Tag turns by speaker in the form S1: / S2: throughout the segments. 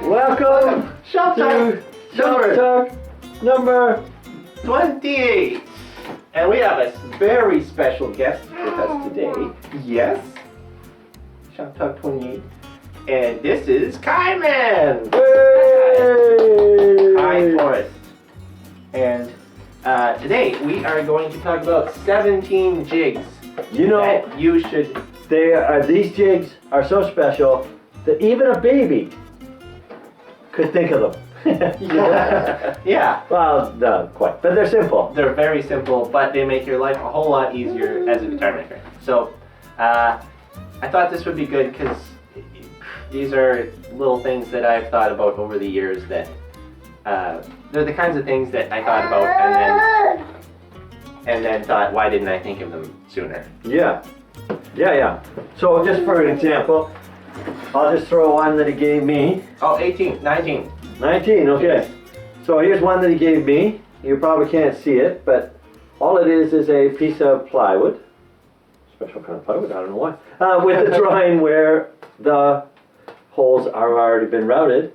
S1: Welcome
S2: Shoptalk
S1: Shoptalk number
S2: 28. And we have a very special guest with us today. Yes, Shoptalk 28. And this is Kaiman.
S1: Hey!
S2: Hi, Forrest. And today we are going to talk about 17 jigs
S1: You know,
S2: that you should.
S1: these jigs are so special that even a baby could think of them.
S2: Yeah.
S1: Well, no, quite, but they're simple.
S2: They're very simple, but they make your life a whole lot easier as a guitar maker. So, I thought this would be good because these are little things that I've thought about over the years that they're the kinds of things that I thought about and then thought, why didn't I think of them sooner?
S1: Yeah. So just for an example, I'll just throw one that he gave me.
S2: Oh, 18, 19.
S1: 19, okay. So here's one that he gave me. You probably can't see it, but all it is a piece of plywood. Special kind of plywood, I don't know why. With the drawing where the holes are already been routed.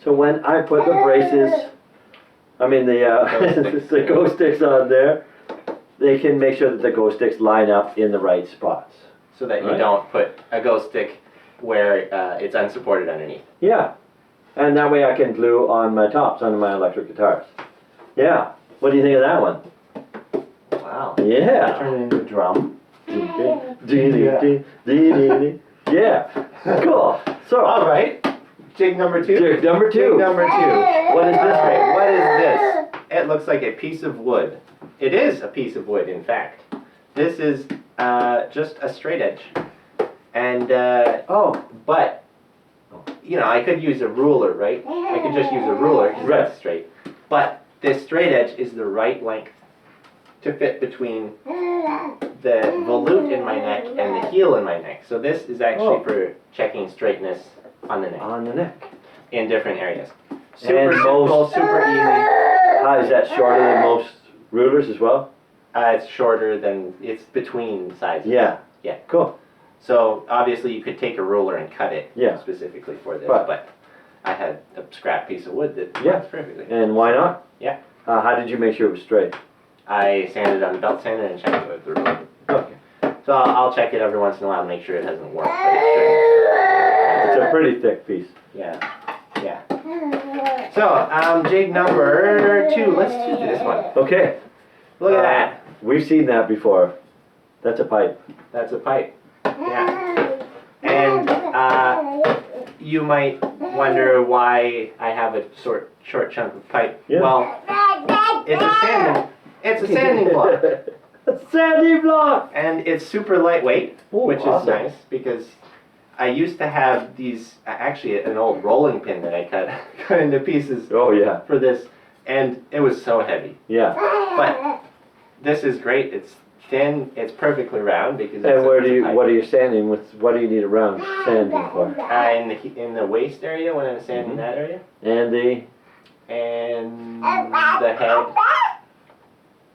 S1: So when I put the braces, the go sticks on there, they can make sure that the go sticks line up in the right spots.
S2: So that you
S1: Right.
S2: don't put a go stick where it's unsupported underneath.
S1: Yeah. And that way I can glue on my tops, under my electric guitars. Yeah. What do you think of that one?
S2: Wow.
S1: Yeah.
S2: Turn it into a drum.
S1: Yeah. Cool. So,
S2: All right. Jig number 2.
S1: jig number 2.
S2: Jig number 2.
S1: What is this?
S2: All right, what is this? It looks like a piece of wood. It is a piece of wood, in fact. This is just a straight edge. And, but, you know, I could use a ruler, right? I could just use a rular because
S1: Right.
S2: that's straight. But this straight edge is the right length to fit between the volute in my neck and the heel in my neck. So this is actually for checking straightness on the neck
S1: On the neck.
S2: in different areas. Super
S1: And
S2: simple,
S1: most-
S2: super easy.
S1: How is that shorter than most rulers as well?
S2: It's shorter than, it's between sizes.
S1: Yeah.
S2: Yeah.
S1: Cool.
S2: So obviously you could take a ruler and cut it
S1: Yeah.
S2: specifically for this,
S1: But-
S2: but I had a scrap piece of wood that
S1: Yeah.
S2: works perfectly.
S1: And why not?
S2: Yeah.
S1: How did you make sure it was straight?
S2: I sanded on the belt sander and checked it with the ruler.
S1: Okay.
S2: So I'll check it every once in a while to make sure it hasn't worked, but it's straight.
S1: It's a pretty thick piece.
S2: Yeah. So, jig number 2, let's do this one.
S1: Okay.
S2: Look at that.
S1: We've seen that before. That's a pipe.
S2: That's a pipe. Yeah. And you might wonder why I have a short chunk of pipe.
S1: Yeah.
S2: Well, it's a sanding block.
S1: A sanding block!
S2: And it's super lightweight,
S1: Ooh,
S2: which is
S1: awesome.
S2: nice because I used to have these, actually an old rolling pin that I cut into pieces
S1: Oh yeah.
S2: for this, and it was so heavy.
S1: Yeah.
S2: But this is great. It's thin. It's perfectly round because.
S1: And what
S2: it's a pipe.
S1: are you sanding with? What do you need a round sanding for?
S2: In the waist area when I'm sanding that area,
S1: And the
S2: head,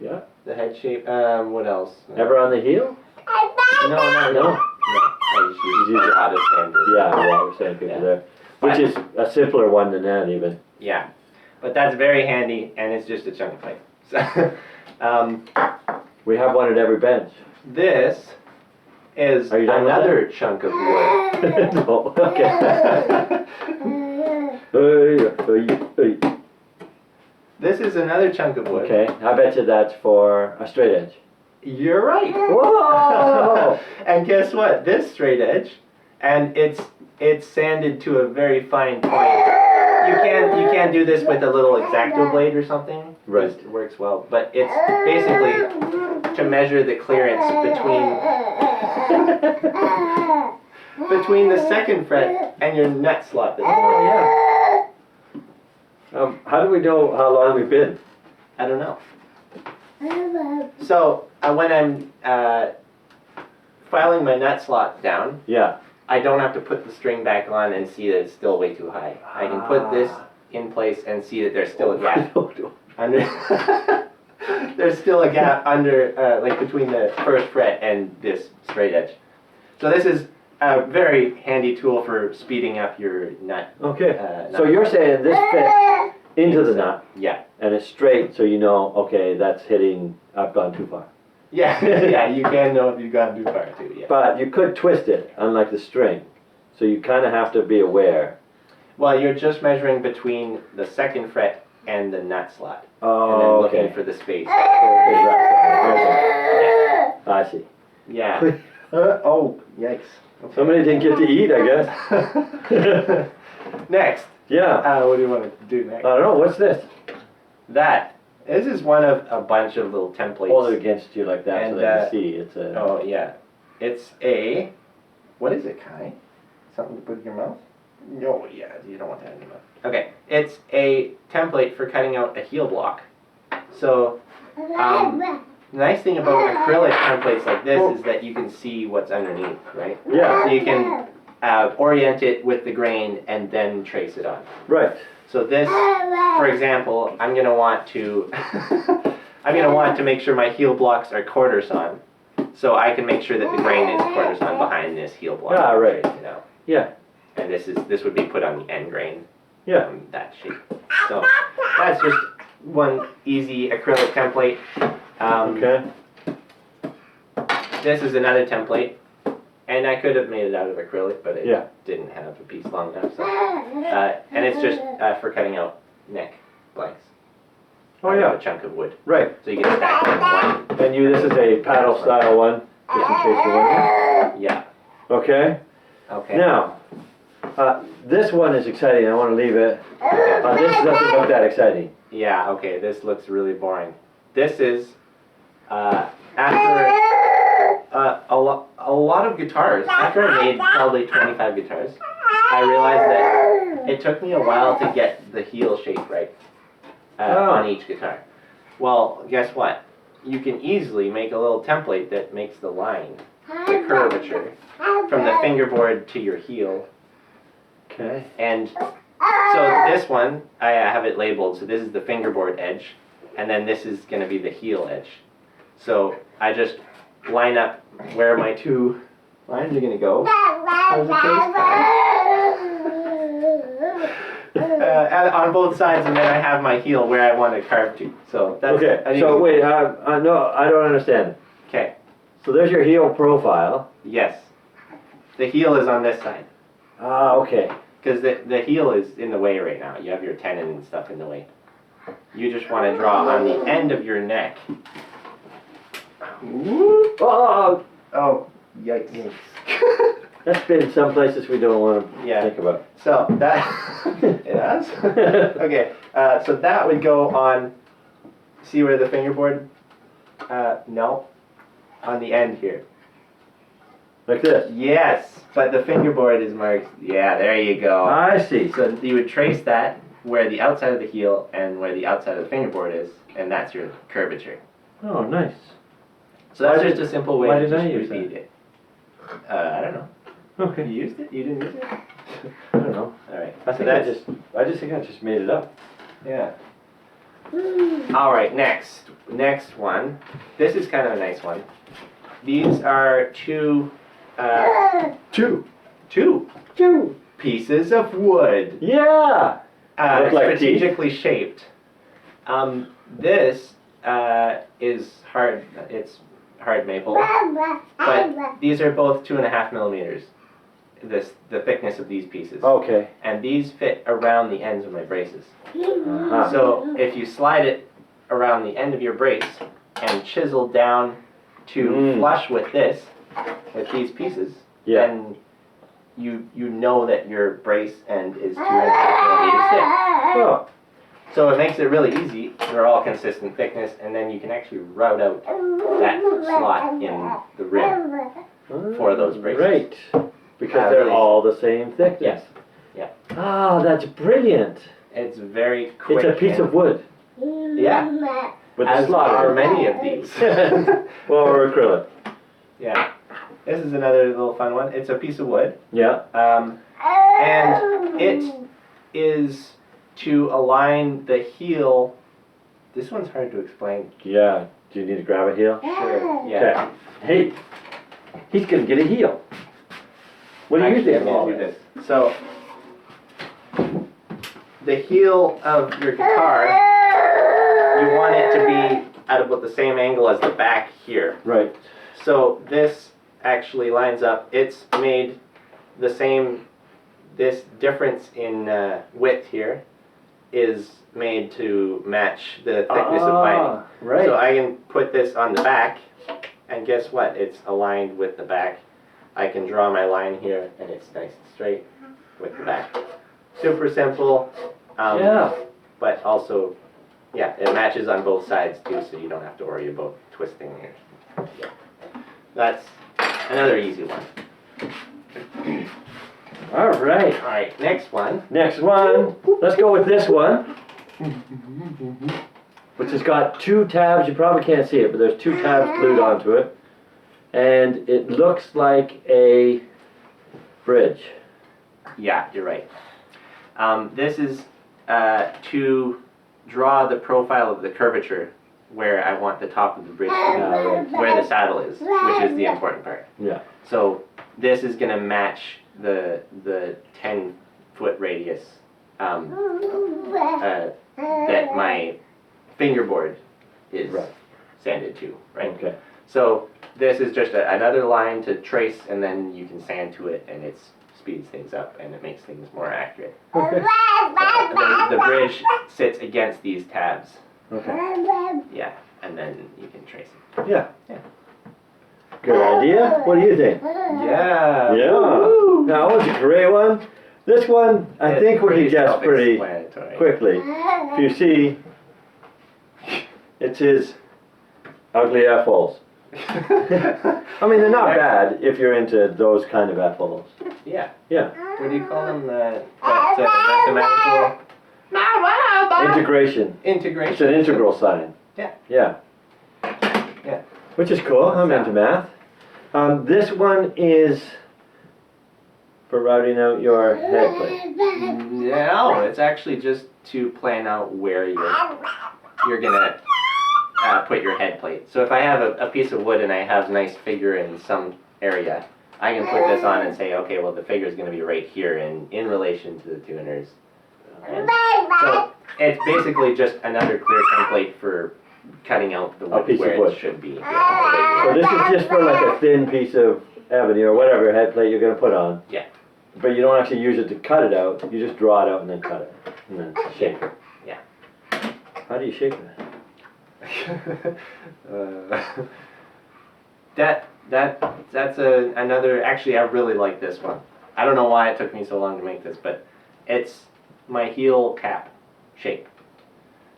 S1: yeah.
S2: the head shape. What else?
S1: Ever on the heel?
S2: No. I just use the hottest sander.
S1: Yeah, we're sandpaper
S2: Yeah.
S1: there. Which is a simpler one than that even.
S2: Yeah, but that's very handy, and it's just a chunk of pipe. So,
S1: We have one at every bench.
S2: this is
S1: Are you done with
S2: another chunk of wood.
S1: No, okay. Hey.
S2: This is another chunk of wood.
S1: Okay, I bet you that's for a straight edge.
S2: You're right.
S1: Whoa!
S2: And guess what? This straight edge, and it's sanded to a very fine point. You can't do this with a little X-Acto blade or something.
S1: Right.
S2: It works well, but it's basically to measure the clearance between the second fret and your nut slot.
S1: Oh, yeah. How do we know how long we've been?
S2: I don't know. So when I'm filing my nut slot down,
S1: Yeah.
S2: I don't have to put the string back on and see that it's still way too high. I can put this in place and see that there's still a gap under. There's still a gap under, like between the first fret and this straight edge. So this is a very handy tool for speeding up your nut.
S1: Okay.
S2: Nut
S1: So you're saying this fits into the nut
S2: Yeah.
S1: and it's straight, so you know, okay, that's hitting, I've gone too far.
S2: Yeah, yeah, you can know if you've gone too far too, yeah.
S1: But you could twist it, unlike the string. So you kind of have to be aware.
S2: Well, you're just measuring between the second fret and the nut slot.
S1: Oh,
S2: and then
S1: okay.
S2: looking for the space.
S1: I see.
S2: Yeah. Oh, yikes. Okay.
S1: Somebody didn't get to eat, I guess.
S2: Next.
S1: Yeah.
S2: What do you want to do next?
S1: I don't know, what's this?
S2: This is one of a bunch of little templates.
S1: Hold it against you like that
S2: And,
S1: so that you see. It's a...
S2: Oh, yeah. It's a... What is it, Kai? Something to put in your mouth? No, yeah, you don't want that in your mouth. Okay, it's a template for cutting out a heel block. So, the nice thing about acrylic templates like this is that you can see what's underneath, right?
S1: Yeah.
S2: So you can orient it with the grain and then trace it on.
S1: Right.
S2: So this, for example, I'm going to want to make sure my heel blocks are quarters on, so I can make sure that the grain is quarters on behind this heel block.
S1: Ah, right.
S2: You know.
S1: Yeah.
S2: And this would be put on the end grain.
S1: Yeah.
S2: That shape. So that's just one easy acrylic template.
S1: Okay.
S2: This is another template, and I could have made it out of acrylic, but it
S1: Yeah.
S2: didn't have a piece long enough. So, and it's just for cutting out neck blanks.
S1: Oh, yeah.
S2: A chunk of wood.
S1: Right.
S2: So you can stack them one.
S1: And this is a paddle style one, just in case you're wondering.
S2: Yeah.
S1: Okay.
S2: Okay.
S1: Now, this one is exciting. I want to leave it. This doesn't look that exciting.
S2: Yeah. Okay. This looks really boring. This is after a lot of guitars. After I made probably 25 guitars, I realized that it took me a while to get the heel shape right on each guitar. Well, guess what? You can easily make a little template that makes the line, the curvature, from the fingerboard to your heel.
S1: Okay.
S2: And so this one, I have it labeled. So this is the fingerboard edge, and then this is going to be the heel edge. So I just line up where my two lines are going to go. How's the on both sides, and then I have my heel where I want to carve to. So that's
S1: Okay. So wait, no, I don't understand.
S2: Okay.
S1: So there's your heel profile.
S2: Yes. The heel is on this side.
S1: Ah, okay.
S2: Because the heel is in the way right now. You have your tenon and stuff in the way. You just want to draw on the end of your neck.
S1: Oh,
S2: Oh, yikes.
S1: that's been some places we don't want to think about.
S2: So that, it has? Okay, so that would go on, see where the fingerboard, no, on the end here.
S1: Like this.
S2: Yes, but the fingerboard is marked, yeah, there you go.
S1: I see.
S2: So you would trace that where the outside of the heel and where the outside of the fingerboard is, and that's your curvature.
S1: Oh, nice.
S2: So that's just a simple way
S1: why
S2: to
S1: did I
S2: just
S1: use
S2: repeat it. I don't know. You
S1: Okay.
S2: used it? You didn't use it?
S1: I don't know.
S2: Alright.
S1: I think I just think I just made it up.
S2: Yeah. Alright, next one. This is kind of a nice one. These are two pieces of wood.
S1: Yeah. Look like
S2: Strategically shaped. This is hard. It's hard maple, but these are both 2.5 millimeters. The thickness of these pieces.
S1: Okay.
S2: And these fit around the ends of my braces.
S1: Uh-huh.
S2: So if you slide it around the end of your brace and chisel down to flush with with these pieces, then you know that your brace end is 2.5 millimeters thick.
S1: Oh.
S2: So it makes it really easy. They're all consistent thickness, and then you can actually route out that slot in the rim for those braces.
S1: Great. Because they're all the same thickness.
S2: Yes. Yeah.
S1: Ah, that's brilliant.
S2: It's very quick.
S1: It's a piece of wood.
S2: Yeah.
S1: With
S2: As
S1: a slot.
S2: are many of these.
S1: Well, or acrylic.
S2: Yeah. This is another little fun one. It's a piece of wood.
S1: Yeah.
S2: And it is to align the heel. This one's hard to explain.
S1: Yeah. Do you need to grab a heel?
S2: Sure. Yeah.
S1: Okay. Hey, he's gonna get a heel. What do you
S2: Actually,
S1: think
S2: I'm
S1: of all
S2: gonna do
S1: this?
S2: this? So, the heel of your guitar, you want it to be at about the same angle as the back here.
S1: Right.
S2: So this actually lines up. It's made the same, this difference in width here is made to match the thickness of binding.
S1: Right.
S2: So I can put this on the back, and guess what? It's aligned with the back. I can draw my line here, and it's nice and straight with the back. Super simple.
S1: Yeah.
S2: But also, yeah, it matches on both sides too, so you don't have to worry about twisting here. Yeah. That's another easy one.
S1: All right.
S2: All right, next one.
S1: Next one. Let's go with this one, which has got 2 tabs. You probably can't see it, but there's 2 tabs glued onto it, and it looks like a bridge.
S2: Yeah, you're right. This is to draw the profile of the curvature where I want the top of the bridge to be, where the saddle is, which is the important part.
S1: Yeah.
S2: So this is going to match the 10-foot radius that my fingerboard is sanded to, right?
S1: Okay.
S2: So this is just another line to trace, and then you can sand to it, and it speeds things up, and it makes things more accurate.
S1: Okay.
S2: The bridge sits against these tabs.
S1: Okay.
S2: Yeah, and then you can trace it.
S1: Yeah.
S2: Yeah.
S1: Good idea. What do you think?
S2: Yeah.
S1: Yeah.
S2: Woo!
S1: That was a great one. This one, I think we can guess pretty
S2: self-explanatory.
S1: quickly. If you see, it's his ugly F-holes. I mean, they're not bad if you're into those kind of F-holes.
S2: Yeah.
S1: Yeah.
S2: What do you call them? Mathematical
S1: Integration.
S2: integration.
S1: It's an integral sign.
S2: Yeah.
S1: Yeah.
S2: Yeah.
S1: Which is cool. I'm into math. This one is for routing out your head plate.
S2: No, it's actually just to plan out where you're gonna put your head plate. So if I have a piece of wood and I have nice figure in some area, I can put this on and say, okay, well the figure is going to be right here in relation to the tuners. And so it's basically just another clear template for cutting out the wood
S1: piece of
S2: where
S1: wood.
S2: it should be.
S1: So this is just for like a thin piece of ebony or whatever head plate you're going to put on.
S2: Yeah.
S1: But you don't actually use it to cut it out. You just draw it out and then cut it. And then shape it.
S2: Yeah.
S1: How do you shape it?
S2: That's another. Actually, I really like this one. I don't know why it took me so long to make this, but it's my heel cap shape.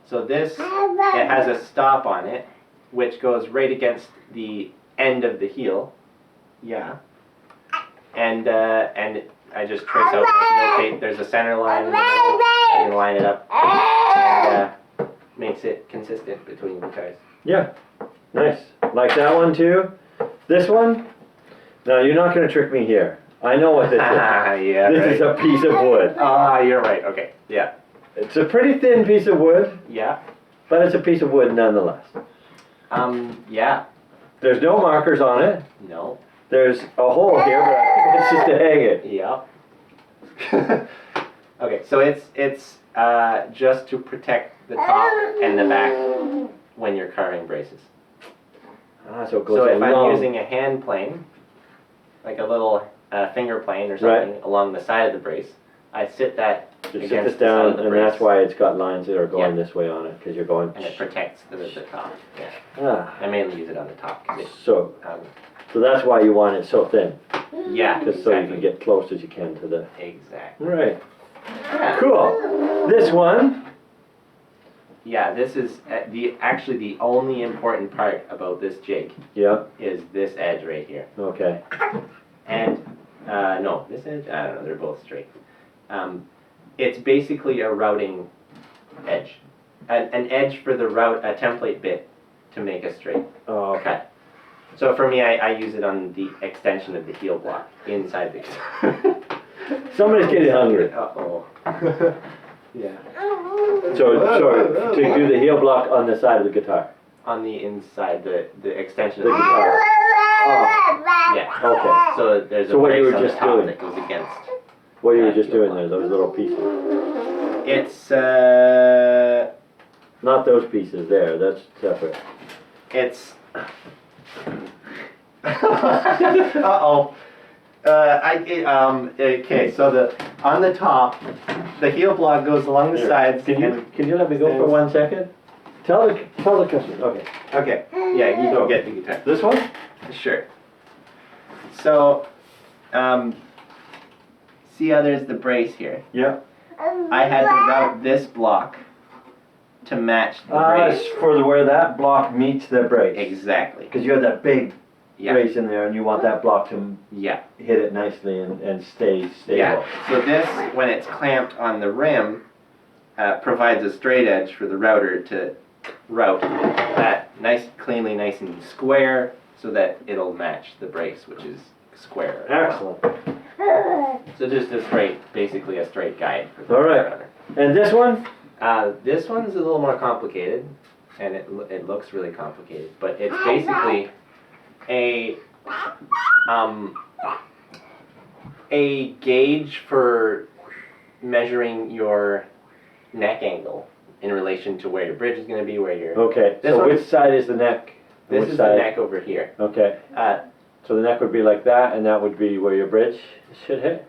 S2: So this, it has a stop on it, which goes right against the end of the heel. Yeah. And I just trace out my heel shape. There's a center line in the middle. I can line it up and makes it consistent between the guys.
S1: Yeah. Nice. Like that one too. This one? No, you're not going to trick me here. I know what this is.
S2: Yeah,
S1: This
S2: right.
S1: is a piece of wood.
S2: Ah, you're right. Okay. Yeah.
S1: It's a pretty thin piece of wood,
S2: Yeah.
S1: but it's a piece of wood nonetheless.
S2: Yeah.
S1: There's no markers on it.
S2: No.
S1: There's a hole here, but I think it's just to hang it.
S2: Yep. Okay, so it's just to protect the top and the back when you're carving braces.
S1: So it goes
S2: So if
S1: along.
S2: I'm using a hand plane, like a little finger plane or something along the side of the brace, I sit that
S1: Just
S2: against
S1: sit this
S2: the side
S1: down,
S2: of the
S1: and
S2: brace,
S1: that's why it's got lines that are going
S2: Yeah.
S1: this way on it, because you're going.
S2: and it protects the top. Yeah.
S1: Ah,
S2: I mainly use it on the top. 'Cause it,
S1: so that's why you want it so thin,
S2: yeah,
S1: just so you can get close as you can to the.
S2: Exactly.
S1: Right.
S2: Yeah.
S1: Cool. This one.
S2: Yeah, this is actually the only important part about this jig
S1: Yeah.
S2: is this edge right here.
S1: Okay.
S2: And, no, this edge, I don't know, they're both straight. It's basically a routing edge. An edge for the route, a template bit to make a straight
S1: Oh, okay.
S2: cut. So for me, I use it on the extension of the heel block inside the guitar.
S1: Somebody's getting hungry.
S2: Uh-oh. Yeah.
S1: So to do the heel block on the side of the guitar.
S2: On the inside, the extension
S1: The
S2: of the
S1: guitar.
S2: guitar.
S1: Oh.
S2: Yeah.
S1: Okay.
S2: So there's a
S1: So what you
S2: brace
S1: were
S2: on the
S1: just
S2: top
S1: doing.
S2: that goes against.
S1: What you were just doing there, those little pieces.
S2: It's
S1: Not those pieces there, that's separate.
S2: it's. Uh-oh. Okay, so on the top, the heel block goes along the
S1: Here,
S2: sides.
S1: Can you let me go for 1 second? Tell the customer. Okay.
S2: Okay, yeah, you go get the guitar.
S1: This one?
S2: Sure. So, see how there's the brace here?
S1: Yeah.
S2: I had to route this block to match the brace.
S1: It's for where that block meets the brace.
S2: Exactly.
S1: Because you have that big
S2: Yeah.
S1: brace in there and you want that block to
S2: Yeah.
S1: hit it nicely and stay stable.
S2: Yeah. So this, when it's clamped on the rim, provides a straight edge for the router to route that cleanly, nice and square, so that it'll match the brace, which is square.
S1: Excellent.
S2: So just basically a straight guide for the
S1: All right.
S2: router.
S1: And this one?
S2: This one's a little more complicated, and it looks really complicated, but it's basically a gauge for measuring your neck angle in relation to where your bridge is going to be, where your...
S1: Okay, so which side is the neck?
S2: This
S1: Which
S2: is
S1: side?
S2: the neck over here.
S1: Okay. So the neck would be like that, and that would be where your bridge should hit?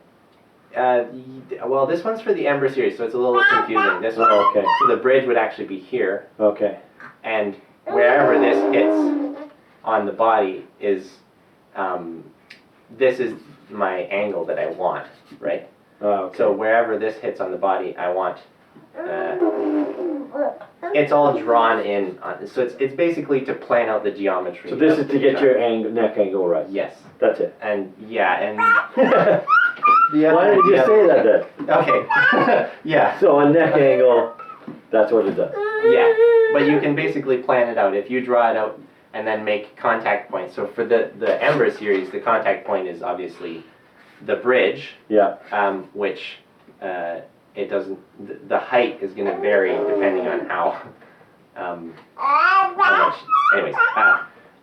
S2: Well, this one's for the Ember series, so it's a little confusing. This one,
S1: okay.
S2: So the bridge would actually be here,
S1: Okay.
S2: and wherever this hits on the body is, this is my angle that I want, right?
S1: Okay.
S2: So wherever this hits on the body, I want, it's all drawn in, so it's basically to plan out the geometry.
S1: So this
S2: of
S1: is to
S2: the
S1: get
S2: guitar.
S1: your neck angle right?
S2: Yes.
S1: That's it.
S2: And, yeah, and...
S1: Why did you say that then?
S2: Okay, yeah.
S1: So a neck angle, that's what it does.
S2: Yeah, but you can basically plan it out. If you draw it out and then make contact points. So for the Ember series, the contact point is obviously the bridge,
S1: Yeah.
S2: which it doesn't, the height is going to vary depending on how much. Anyways,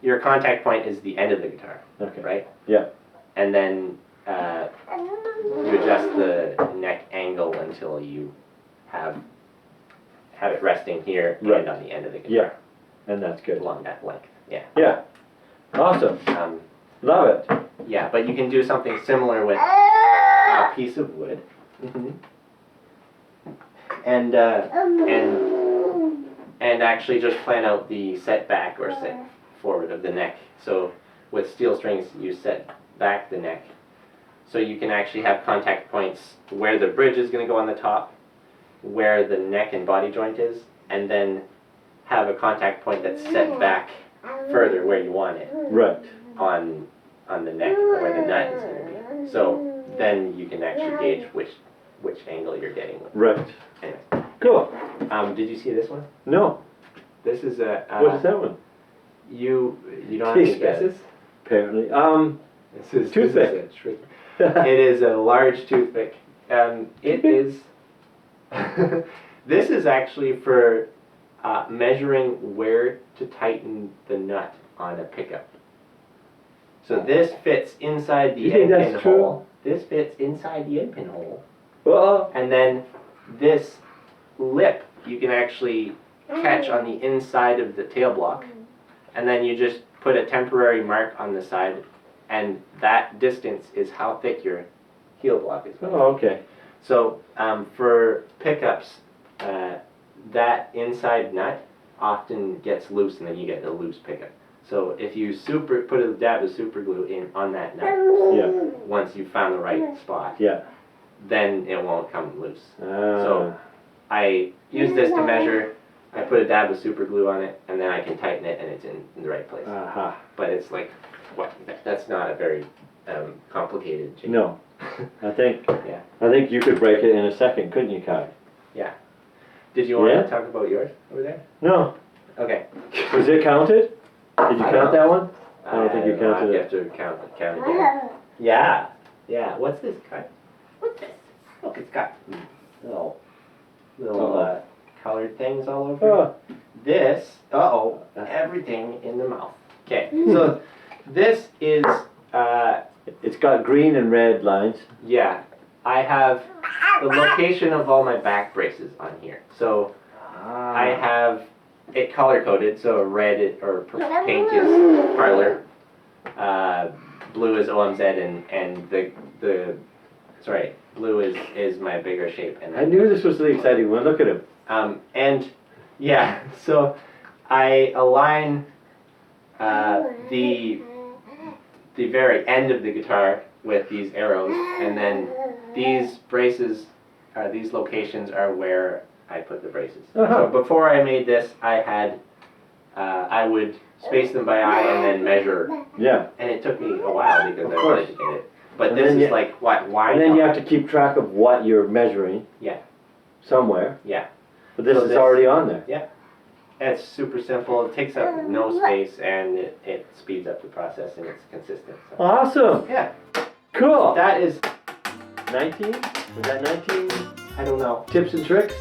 S2: your contact point is the end of the guitar,
S1: Okay.
S2: right?
S1: Yeah.
S2: And then you adjust the neck angle until you have it resting here
S1: Right.
S2: and on the end of the guitar.
S1: Yeah. And that's good.
S2: Along that length, yeah.
S1: Yeah. Awesome. Love it.
S2: Yeah, but you can do something similar with a piece of wood. Mm-hmm. And actually just plan out the set back or set forward of the neck. So with steel strings, you set back the neck. So you can actually have contact points where the bridge is going to go on the top, where the neck and body joint is, and then have a contact point that's set back further where you want it.
S1: Right.
S2: On the neck, where the nut is going to be. So then you can actually gauge which angle you're getting with.
S1: Right.
S2: Anyway.
S1: Cool.
S2: Did you see this one?
S1: No.
S2: This is a...
S1: What is that one?
S2: You don't have any
S1: Tastes bad.
S2: guesses?
S1: Apparently.
S2: This is
S1: Toothpick.
S2: It is a large toothpick. It is... This is actually for measuring where to tighten the nut on a pickup. So this fits inside the
S1: You think
S2: end
S1: that's
S2: pin
S1: true?
S2: hole. This fits inside the end pin hole.
S1: Well,
S2: And then this lip you can actually catch on the inside of the tail block. And then you just put a temporary mark on the side, and that distance is how thick your heel block is going to be.
S1: oh, okay.
S2: So for pickups, that inside nut often gets loose, and then you get a loose pickup. So if you put a dab of super glue in on that nut,
S1: Yeah.
S2: once you've found the right spot,
S1: Yeah.
S2: then it won't come loose.
S1: So,
S2: So I use this to measure. I put a dab of super glue on it, and then I can tighten it, and it's in the right place.
S1: aha.
S2: But it's like, that's not a very complicated jig.
S1: No. I think
S2: Yeah.
S1: I think you could break it in a second, couldn't you, Kai?
S2: Yeah. Did you want
S1: Yeah?
S2: to talk about yours over there?
S1: No.
S2: Okay.
S1: Was it counted? Did you
S2: I
S1: count
S2: don't
S1: that one? I don't think you
S2: know.
S1: counted
S2: You
S1: it.
S2: have to count again. Yeah. Yeah. What's this, Kai? What's this? Look, it's got little
S1: Uh-oh.
S2: colored things all over.
S1: Oh.
S2: This, everything in the mouth. Okay, so this is
S1: It's got green and red lines.
S2: Yeah, I have the location of all my back braces on here. So I have it color coded. So red pink is parlor, blue is OMZ, and blue is my bigger shape. And
S1: I knew this was the exciting one. Look at him.
S2: And yeah, so I align the very end of the guitar with these arrows, and then these braces, these locations are where I put the braces. So before I made this, I would space them by eye and then measure.
S1: Yeah.
S2: And it took me a while because I wanted to get it. But and this is like, why
S1: And then you have to keep track of what you're measuring.
S2: Yeah.
S1: Somewhere.
S2: Yeah.
S1: But this is already on there.
S2: Yeah. It's super simple. It takes up no space, and it speeds up the process, and it's consistent. So.
S1: Awesome.
S2: Yeah.
S1: Cool.
S2: That is
S1: 19? Was that 19
S2: I don't know.
S1: tips and tricks?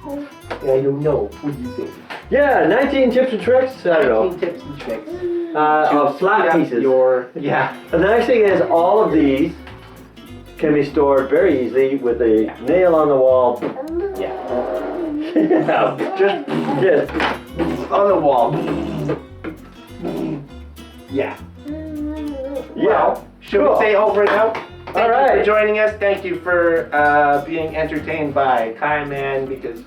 S2: I don't know. What do you think?
S1: Yeah, 19 tips and tricks. I don't know.
S2: 19 tips and tricks.
S1: Of flat pieces.
S2: Yeah.
S1: And the nice thing is, all of these can be stored very easily with a nail on the wall.
S2: Yeah.
S1: Just
S2: on the wall. Yeah.
S1: Yeah.
S2: Should we say over and out? Thank you for joining us. Thank you for being entertained by Kai Man, because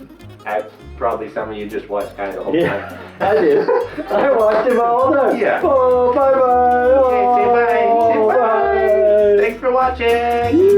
S2: probably some of you just watched Kai the whole time.
S1: I did. I watched him all the time.
S2: Yeah.
S1: Oh, bye-bye.
S2: Okay, say bye. Say bye. Thanks for watching.